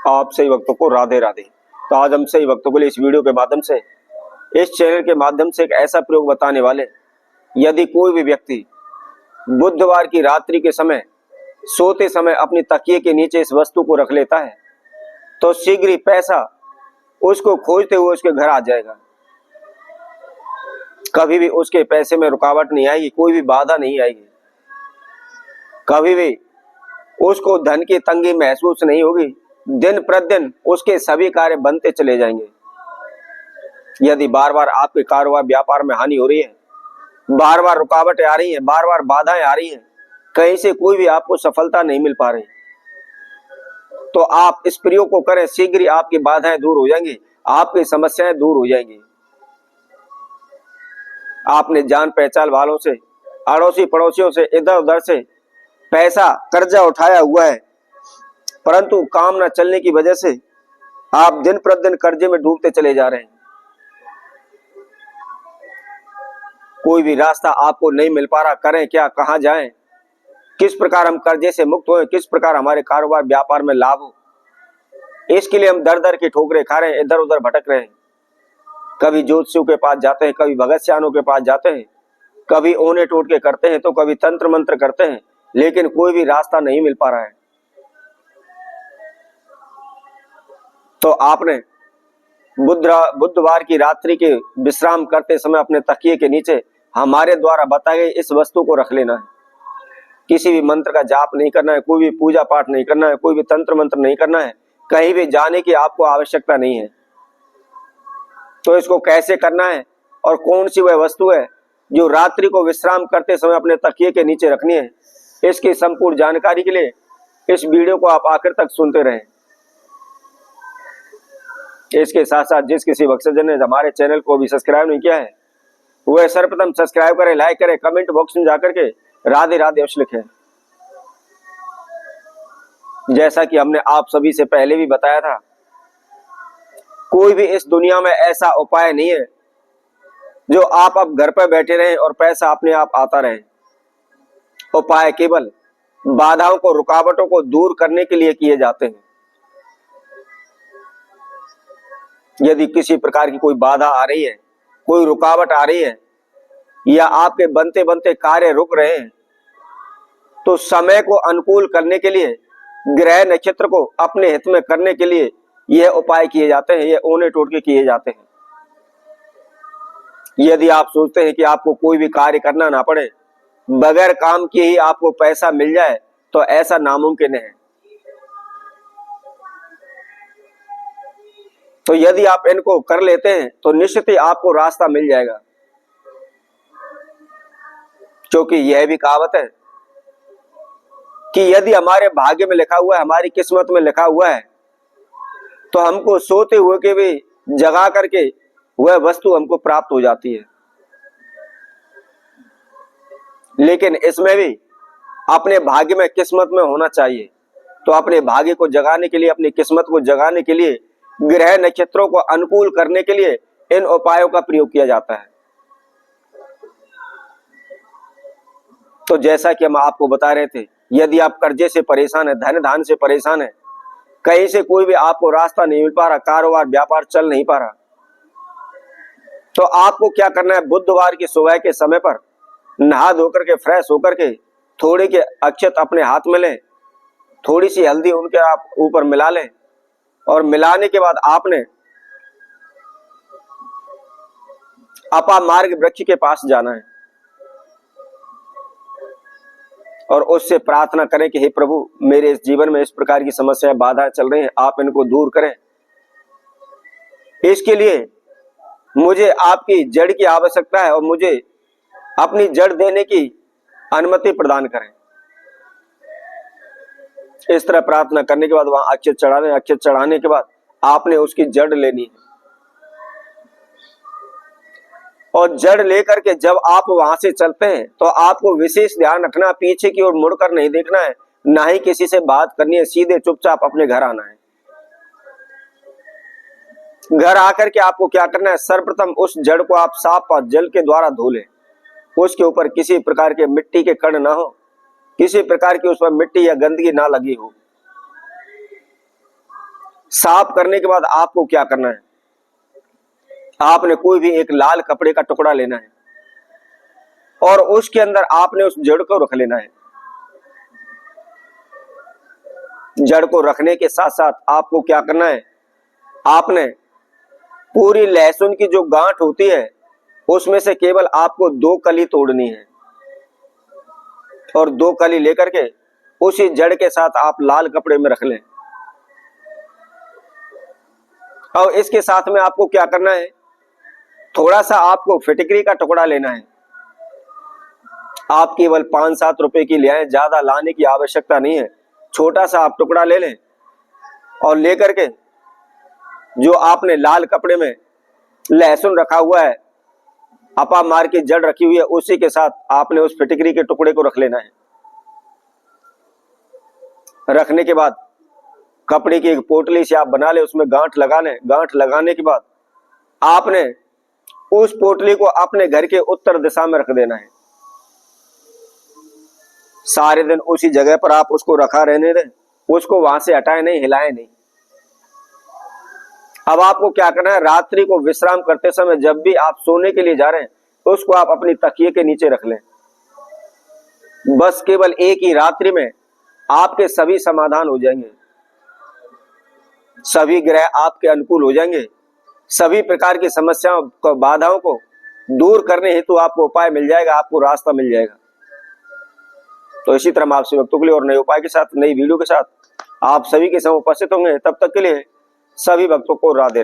आप सही भक्तों को राधे राधे। तो आज हम सही भक्तों के लिए इस वीडियो के माध्यम से, इस चैनल के माध्यम से एक ऐसा प्रयोग बताने वाले, यदि कोई भी व्यक्ति बुधवार की रात्रि के समय सोते समय अपनी तकिए के नीचे इस वस्तु को रख लेता है तो शीघ्र ही पैसा उसको खोजते हुए उसके घर आ जाएगा। कभी भी उसके पैसे में रुकावट नहीं आएगी, कोई भी बाधा नहीं आएगी, कभी भी उसको धन की तंगी महसूस नहीं होगी। दिन प्रतिदिन उसके सभी कार्य बनते चले जाएंगे। यदि बार बार आपके कारोबार व्यापार में हानि हो रही है, बार बार रुकावटें आ रही हैं, बार बार बाधाएं आ रही हैं, कहीं से कोई भी आपको सफलता नहीं मिल पा रही, तो आप इस प्रयोग को करें, शीघ्र ही आपकी बाधाएं दूर हो जाएंगी, आपकी समस्याएं दूर हो जाएंगी। आपने जान पहचान वालों से, अड़ोसी पड़ोसियों से, इधर उधर से पैसा कर्जा उठाया हुआ है, परंतु काम न चलने की वजह से आप दिन प्रतिदिन कर्जे में डूबते चले जा रहे हैं। कोई भी रास्ता आपको नहीं मिल पा रहा, करें क्या, कहां जाएं, किस प्रकार हम कर्जे से मुक्त हों, किस प्रकार हमारे कारोबार व्यापार में लाभ हो, इसके लिए हम दर दर की ठोकरें खा रहे हैं, इधर उधर भटक रहे हैं। कभी ज्योतिषियों के पास जाते हैं, कभी भगत सियानों के पास जाते हैं, कभी ओने टोटके करते हैं, तो कभी तंत्र मंत्र करते हैं, लेकिन कोई भी रास्ता नहीं मिल पा रहा है। तो आपने बुधवार की रात्रि के विश्राम करते समय अपने तकिए के नीचे हमारे द्वारा बताई गई इस वस्तु को रख लेना है। किसी भी मंत्र का जाप नहीं करना है, कोई भी पूजा पाठ नहीं करना है, कोई भी तंत्र मंत्र नहीं करना है, कहीं भी जाने की आपको आवश्यकता नहीं है। तो इसको कैसे करना है और कौन सी वह वस्तु है जो रात्रि को विश्राम करते समय अपने तकिए के नीचे रखनी है, इसकी संपूर्ण जानकारी के लिए इस वीडियो को आप आखिर तक सुनते रहें। इसके साथ साथ जिस किसी भक्तजन ने हमारे चैनल को भी सब्सक्राइब नहीं किया है, वह सर्वप्रथम सब्सक्राइब करें, लाइक करें, कमेंट बॉक्स में जाकर के राधे राधे अवश्य लिखें। जैसा कि हमने आप सभी से पहले भी बताया था, कोई भी इस दुनिया में ऐसा उपाय नहीं है जो आप अब घर पर बैठे रहें और पैसा अपने आप आता रहे। उपाय केवल बाधाओं को, रुकावटों को दूर करने के लिए किए जाते हैं। यदि किसी प्रकार की कोई बाधा आ रही है, कोई रुकावट आ रही है, या आपके बनते बनते कार्य रुक रहे हैं, तो समय को अनुकूल करने के लिए, ग्रह नक्षत्र को अपने हित में करने के लिए यह उपाय किए जाते हैं, यह ओने टोटके किए जाते हैं। यदि आप सोचते हैं कि आपको कोई भी कार्य करना ना पड़े, बगैर काम किए ही आपको पैसा मिल जाए, तो ऐसा नामुमकिन है। तो यदि आप इनको कर लेते हैं तो निश्चित ही आपको रास्ता मिल जाएगा, क्योंकि यह भी कहावत है कि यदि हमारे भाग्य में लिखा हुआ है, हमारी किस्मत में लिखा हुआ है, तो हमको सोते हुए के भी जगा करके वह वस्तु हमको प्राप्त हो जाती है। लेकिन इसमें भी अपने भाग्य में, किस्मत में होना चाहिए। तो अपने भाग्य को जगाने के लिए, अपनी किस्मत को जगाने के लिए, ग्रह नक्षत्रों को अनुकूल करने के लिए इन उपायों का प्रयोग किया जाता है। तो जैसा कि हम आपको बता रहे थे, यदि आप कर्जे से परेशान है, धन धान से परेशान है, कहीं से कोई भी आपको रास्ता नहीं मिल पा रहा, कारोबार व्यापार चल नहीं पा रहा, तो आपको क्या करना है, बुधवार की सुबह के समय पर नहा धोकर के, फ्रेश होकर के, थोड़ी के अक्षत अपने हाथ में लें, थोड़ी सी हल्दी उनके आप ऊपर मिला लें, और मिलाने के बाद आपने अपा मार्ग वृक्ष के पास जाना है और उससे प्रार्थना करें कि हे प्रभु, मेरे इस जीवन में इस प्रकार की समस्याएं, बाधाएं चल रही हैं, आप इनको दूर करें। इसके लिए मुझे आपकी जड़ की आवश्यकता है और मुझे अपनी जड़ देने की अनुमति प्रदान करें। इस तरह प्रार्थना करने के बाद वहां अक्षत चढ़ाने, अक्षत चढ़ाने के बाद आपने उसकी जड़ लेनी है, और जड़ लेकर के जब आप वहां से चलते हैं तो आपको विशेष ध्यान रखना, पीछे की ओर मुड़कर नहीं देखना है, ना ही किसी से बात करनी है, सीधे चुपचाप अपने घर आना है। घर आकर के आपको क्या करना है, सर्वप्रथम उस जड़ को आप साफ जल के द्वारा धो लें। उसके ऊपर किसी प्रकार के मिट्टी के कण ना हो, किसी प्रकार की उस पर मिट्टी या गंदगी ना लगी हो। साफ करने के बाद आपको क्या करना है, आपने कोई भी एक लाल कपड़े का टुकड़ा लेना है और उसके अंदर आपने उस जड़ को रख लेना है। जड़ को रखने के साथ साथ आपको क्या करना है, आपने पूरी लहसुन की जो गांठ होती है उसमें से केवल आपको 2 कली तोड़नी है और 2 कली लेकर के उसी जड़ के साथ आप लाल कपड़े में रख लें। और इसके साथ में आपको क्या करना है, थोड़ा सा आपको फिटकरी का टुकड़ा लेना है। आप केवल 5-7 रुपए की ले आए, ज्यादा लाने की आवश्यकता नहीं है। छोटा सा आप टुकड़ा ले लें और लेकर के जो आपने लाल कपड़े में लहसुन रखा हुआ है, अपा मार की जड़ रखी हुई है, उसी के साथ आपने उस फिटकरी के टुकड़े को रख लेना है। रखने के बाद कपड़े की एक पोटली से आप बना ले, उसमें गांठ लगा लें। गांठ लगाने के बाद आपने उस पोटली को अपने घर के उत्तर दिशा में रख देना है। सारे दिन उसी जगह पर आप उसको रखा रहने दें, उसको वहां से हटाए नहीं, हिलाए नहीं। अब आपको क्या करना है, रात्रि को विश्राम करते समय जब भी आप सोने के लिए जा रहे हैं तो उसको आप अपनी तकिए के नीचे रख लें। बस केवल एक ही रात्रि में आपके सभी समाधान हो जाएंगे, सभी ग्रह आपके अनुकूल हो जाएंगे, सभी प्रकार की समस्याओं को, बाधाओं को दूर करने हेतु आपको उपाय मिल जाएगा, आपको रास्ता मिल जाएगा। तो इसी तरह आपसे भक्तों के लिए और नए उपाय के साथ, नई वीडियो के साथ आप सभी के समय उपस्थित होंगे। तब तक के लिए सभी भक्तों को राधे।